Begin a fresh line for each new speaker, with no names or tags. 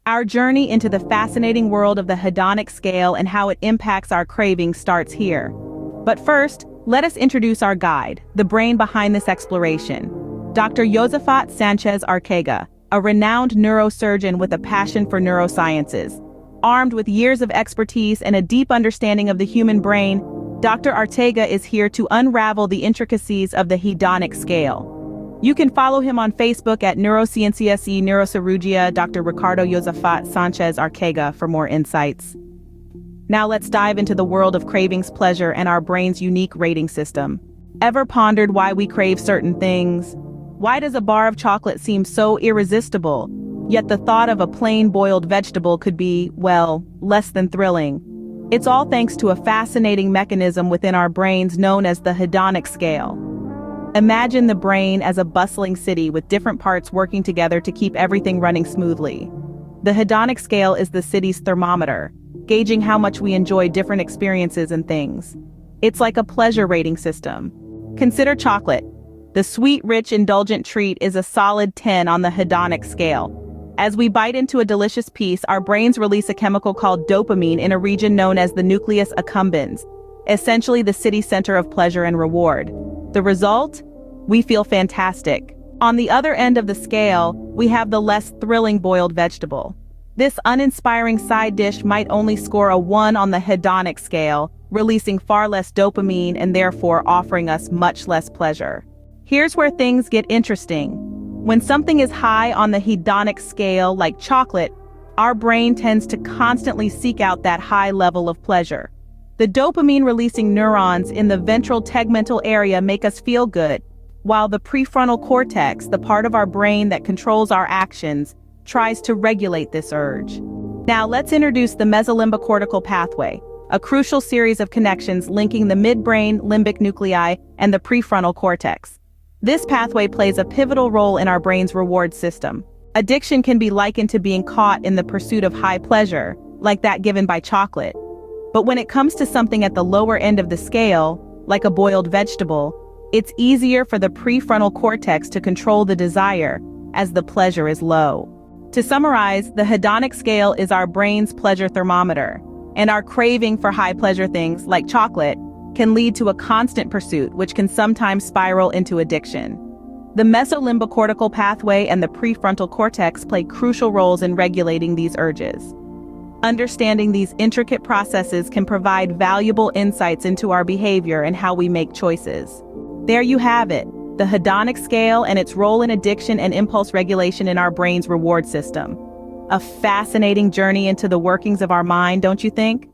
Our journey into the fascinating world of the hedonic scale and how it impacts our cravings starts here. But first, let us introduce our guide, the brain behind this exploration. Dr. Yozafat Sánchez Arcega, a renowned neurosurgeon with a passion for neurosciences. Armed with years of expertise and a deep understanding of the human brain, Dr. Arcega is here to unravel the intricacies of the hedonic scale. You can follow him on Facebook at Neurociencias y Neurocirugía Dr. Ricardo Yozafat Sánchez Arcega for more insights. Now let's dive into the world of cravings, pleasure, and our brain's unique rating system. Ever pondered why we crave certain things? Why does a bar of chocolate seem so irresistible, yet the thought of a plain boiled vegetable could be, well, less than thrilling? It's all thanks to a fascinating mechanism within our brains known as the hedonic scale. Imagine the brain as a bustling city with different parts working together to keep everything running smoothly. The hedonic scale is the city's thermometer, gauging how much we enjoy different experiences and things. It's like a pleasure rating system. Consider chocolate. The sweet, rich, indulgent treat is a solid 10 on the hedonic scale. As we bite into a delicious piece, our brains release a chemical called dopamine in a region known as the nucleus accumbens, essentially the city center of pleasure and reward. The result? We feel fantastic. On the other end of the scale, we have the less thrilling boiled vegetable. This uninspiring side dish might only score a 1 on the hedonic scale, releasing far less dopamine and therefore offering us much less pleasure. Here's where things get interesting. When something is high on the hedonic scale, like chocolate, our brain tends to constantly seek out that high level of pleasure. The dopamine-releasing neurons in the ventral tegmental area make us feel good, while the prefrontal cortex, the part of our brain that controls our actions, tries to regulate this urge. Now let's introduce the mesolimbicortical pathway, a crucial series of connections linking the midbrain limbic nuclei and the prefrontal cortex. This pathway plays a pivotal role in our brain's reward system. Addiction can be likened to being caught in the pursuit of high pleasure, like that given by chocolate. But when it comes to something at the lower end of the scale, like a boiled vegetable, it's easier for the prefrontal cortex to control the desire, as the pleasure is low. To summarize, the hedonic scale is our brain's pleasure thermometer, and our craving for high pleasure things, like chocolate, can lead to a constant pursuit, which can sometimes spiral into addiction. The mesolimbicortical pathway and the prefrontal cortex play crucial roles in regulating these urges. Understanding these intricate processes can provide valuable insights into our behavior and how we make choices. There you have it, the hedonic scale and its role in addiction and impulse regulation in our brain's reward system. A fascinating journey into the workings of our mind, don't you think?